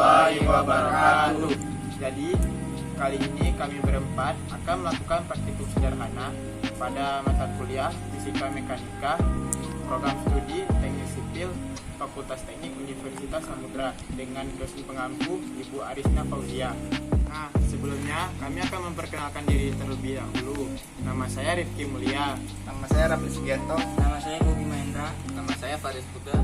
warahmatullahi wabarakatuh. Jadi, kali ini kami berempat akan melakukan praktikum sederhana pada mata kuliah Fisika Mekanika, Program Studi Teknik Sipil, Fakultas Teknik Universitas Samudra dengan dosen pengampu Ibu Arisna Fauzia. Nah, sebelumnya kami akan memperkenalkan diri terlebih dahulu. Nama saya Rifki Mulia. Nama saya Raffi Sugianto. Nama saya Bobi Mahendra. Nama saya Faris Putra.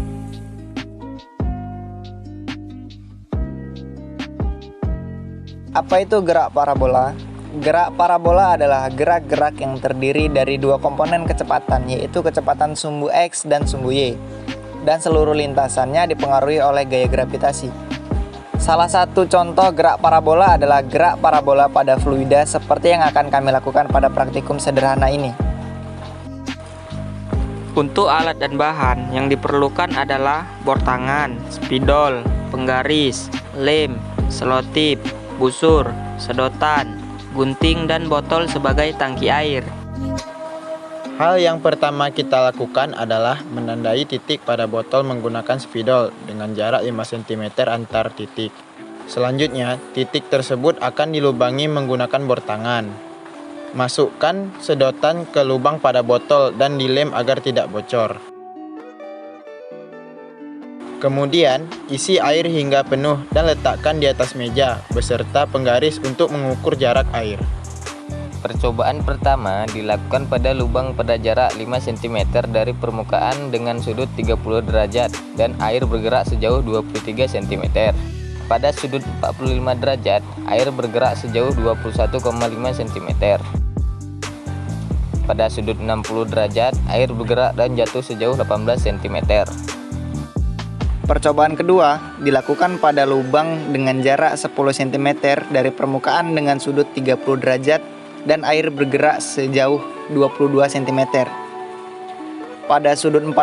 Apa itu gerak parabola? Gerak parabola adalah gerak-gerak yang terdiri dari dua komponen kecepatan, yaitu kecepatan sumbu X dan sumbu Y, dan seluruh lintasannya dipengaruhi oleh gaya gravitasi. Salah satu contoh gerak parabola adalah gerak parabola pada fluida seperti yang akan kami lakukan pada praktikum sederhana ini. Untuk alat dan bahan yang diperlukan adalah bor tangan, spidol, penggaris, lem, selotip, busur, sedotan, gunting, dan botol sebagai tangki air. Hal yang pertama kita lakukan adalah menandai titik pada botol menggunakan spidol dengan jarak 5 cm antar titik. Selanjutnya, titik tersebut akan dilubangi menggunakan bor tangan. Masukkan sedotan ke lubang pada botol dan dilem agar tidak bocor. Kemudian, isi air hingga penuh dan letakkan di atas meja beserta penggaris untuk mengukur jarak air. Percobaan pertama dilakukan pada lubang pada jarak 5 cm dari permukaan dengan sudut 30 derajat dan air bergerak sejauh 23 cm. Pada sudut 45 derajat, air bergerak sejauh 21,5 cm. Pada sudut 60 derajat, air bergerak dan jatuh sejauh 18 cm. Percobaan kedua dilakukan pada lubang dengan jarak 10 cm dari permukaan dengan sudut 30 derajat dan air bergerak sejauh 22 cm. Pada sudut 45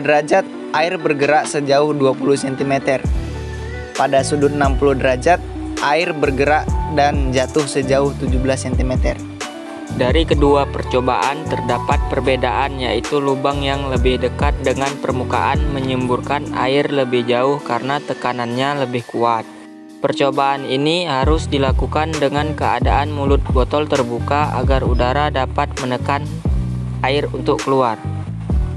derajat, air bergerak sejauh 20 cm. Pada sudut 60 derajat, air bergerak dan jatuh sejauh 17 cm. Dari kedua percobaan terdapat perbedaan, yaitu lubang yang lebih dekat dengan permukaan menyemburkan air lebih jauh karena tekanannya lebih kuat. Percobaan ini harus dilakukan dengan keadaan mulut botol terbuka agar udara dapat menekan air untuk keluar.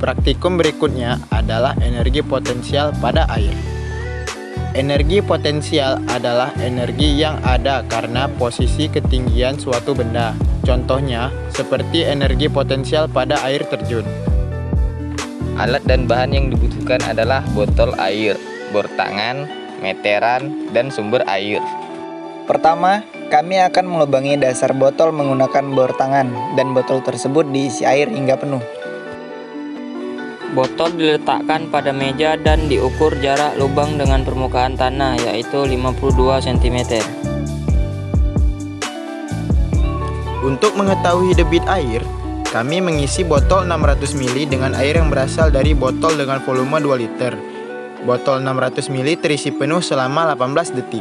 Praktikum berikutnya adalah energi potensial pada air. Energi potensial adalah energi yang ada karena posisi ketinggian suatu benda. Contohnya, seperti energi potensial pada air terjun. Alat dan bahan yang dibutuhkan adalah botol air, bor tangan, meteran, dan sumber air. Pertama, kami akan melubangi dasar botol menggunakan bor tangan dan botol tersebut diisi air hingga penuh. Botol diletakkan pada meja dan diukur jarak lubang dengan permukaan tanah, yaitu 52 cm. Untuk mengetahui debit air, kami mengisi botol 600 ml dengan air yang berasal dari botol dengan volume 2 liter. Botol 600 ml terisi penuh selama 18 detik.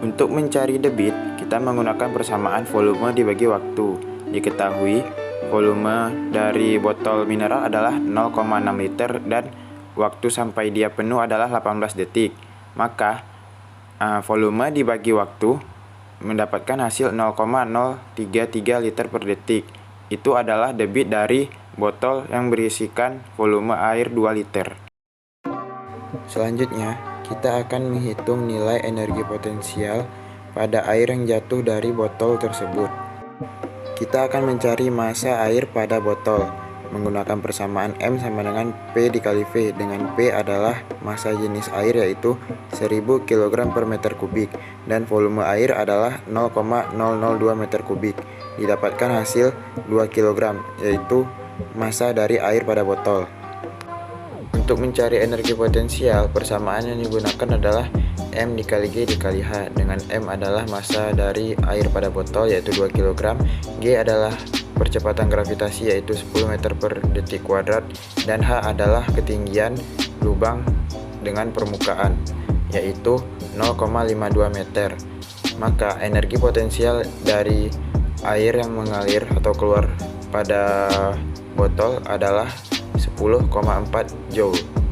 Untuk mencari debit, kita menggunakan persamaan volume dibagi waktu. Diketahui, volume dari botol mineral adalah 0,6 liter dan waktu sampai dia penuh adalah 18 detik. Maka, volume dibagi waktu mendapatkan hasil 0,033 liter per detik. Itu adalah debit dari botol yang berisikan volume air 2 liter. Selanjutnya, kita akan menghitung nilai energi potensial pada air yang jatuh dari botol tersebut. Kita akan mencari massa air pada botol menggunakan persamaan M sama dengan P dikali V, dengan P adalah massa jenis air yaitu 1000 kg per meter kubik dan volume air adalah 0,002 meter kubik. Didapatkan hasil 2 kg yaitu massa dari air pada botol. Untuk mencari energi potensial, persamaan yang digunakan adalah M dikali G dikali H, dengan M adalah massa dari air pada botol yaitu 2 kg, G adalah percepatan gravitasi yaitu 10 meter per detik kuadrat, dan H adalah ketinggian lubang dengan permukaan yaitu 0,52 meter. Maka energi potensial dari air yang mengalir atau keluar pada botol adalah 10,4 Joule.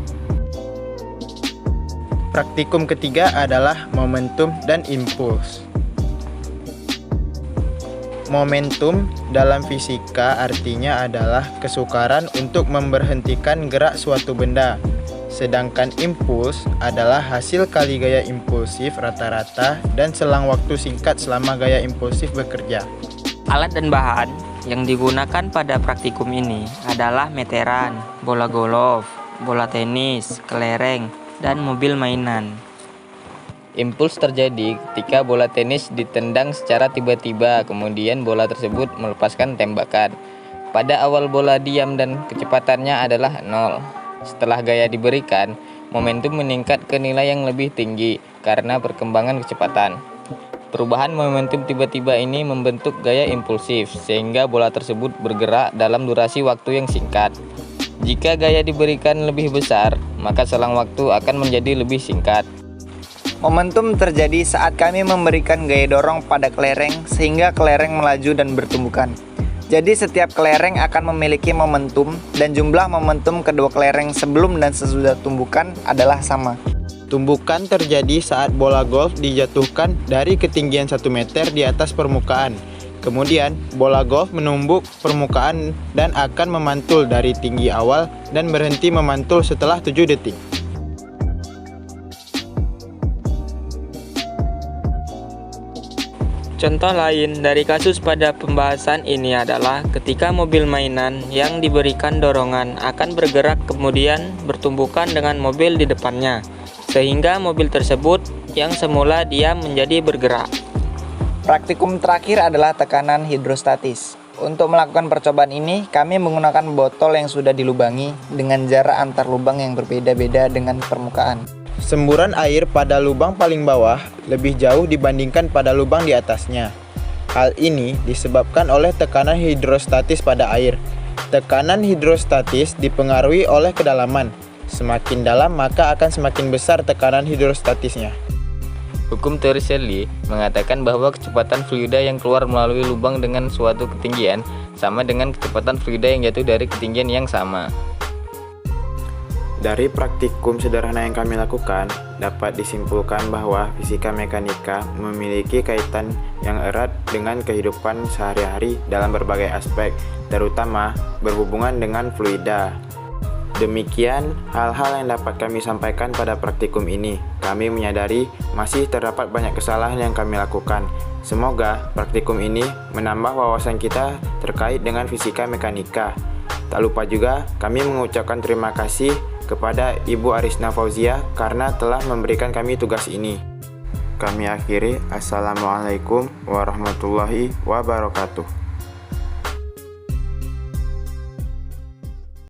Praktikum ketiga adalah momentum dan impuls. Momentum dalam fisika artinya adalah kesukaran untuk memberhentikan gerak suatu benda. Sedangkan impuls adalah hasil kali gaya impulsif rata-rata dan selang waktu singkat selama gaya impulsif bekerja. Alat dan bahan yang digunakan pada praktikum ini adalah meteran, bola golf, bola tenis, kelereng, dan mobil mainan. Impuls terjadi ketika bola tenis ditendang secara tiba-tiba, kemudian bola tersebut melepaskan tembakan. Pada awal bola diam dan kecepatannya adalah 0. Setelah gaya diberikan, momentum meningkat ke nilai yang lebih tinggi karena perkembangan kecepatan. Perubahan momentum tiba-tiba ini membentuk gaya impulsif, sehingga bola tersebut bergerak dalam durasi waktu yang singkat. Jika gaya diberikan lebih besar, maka selang waktu akan menjadi lebih singkat. Momentum terjadi saat kami memberikan gaya dorong pada kelereng sehingga kelereng melaju dan bertumbukan. Jadi setiap kelereng akan memiliki momentum dan jumlah momentum kedua kelereng sebelum dan sesudah tumbukan adalah sama. Tumbukan terjadi saat bola golf dijatuhkan dari ketinggian 1 meter di atas permukaan. Kemudian, bola golf menumbuk permukaan dan akan memantul dari tinggi awal dan berhenti memantul setelah 7 detik. Contoh lain dari kasus pada pembahasan ini adalah ketika mobil mainan yang diberikan dorongan akan bergerak kemudian bertumbukan dengan mobil di depannya, sehingga mobil tersebut yang semula diam menjadi bergerak. Praktikum terakhir adalah tekanan hidrostatis. Untuk melakukan percobaan ini, kami menggunakan botol yang sudah dilubangi dengan jarak antar lubang yang berbeda-beda dengan permukaan. Semburan air pada lubang paling bawah lebih jauh dibandingkan pada lubang di atasnya. Hal ini disebabkan oleh tekanan hidrostatis pada air. Tekanan hidrostatis dipengaruhi oleh kedalaman. Semakin dalam maka akan semakin besar tekanan hidrostatisnya. Hukum teori Shelly mengatakan bahwa kecepatan fluida yang keluar melalui lubang dengan suatu ketinggian sama dengan kecepatan fluida yang jatuh dari ketinggian yang sama. Dari praktikum sederhana yang kami lakukan, dapat disimpulkan bahwa fisika mekanika memiliki kaitan yang erat dengan kehidupan sehari-hari dalam berbagai aspek, terutama berhubungan dengan fluida. Demikian hal-hal yang dapat kami sampaikan pada praktikum ini. Kami menyadari masih terdapat banyak kesalahan yang kami lakukan. Semoga praktikum ini menambah wawasan kita terkait dengan fisika mekanika. Tak lupa juga kami mengucapkan terima kasih kepada Ibu Arisna Fauzia karena telah memberikan kami tugas ini. Kami akhiri, Assalamualaikum warahmatullahi wabarakatuh.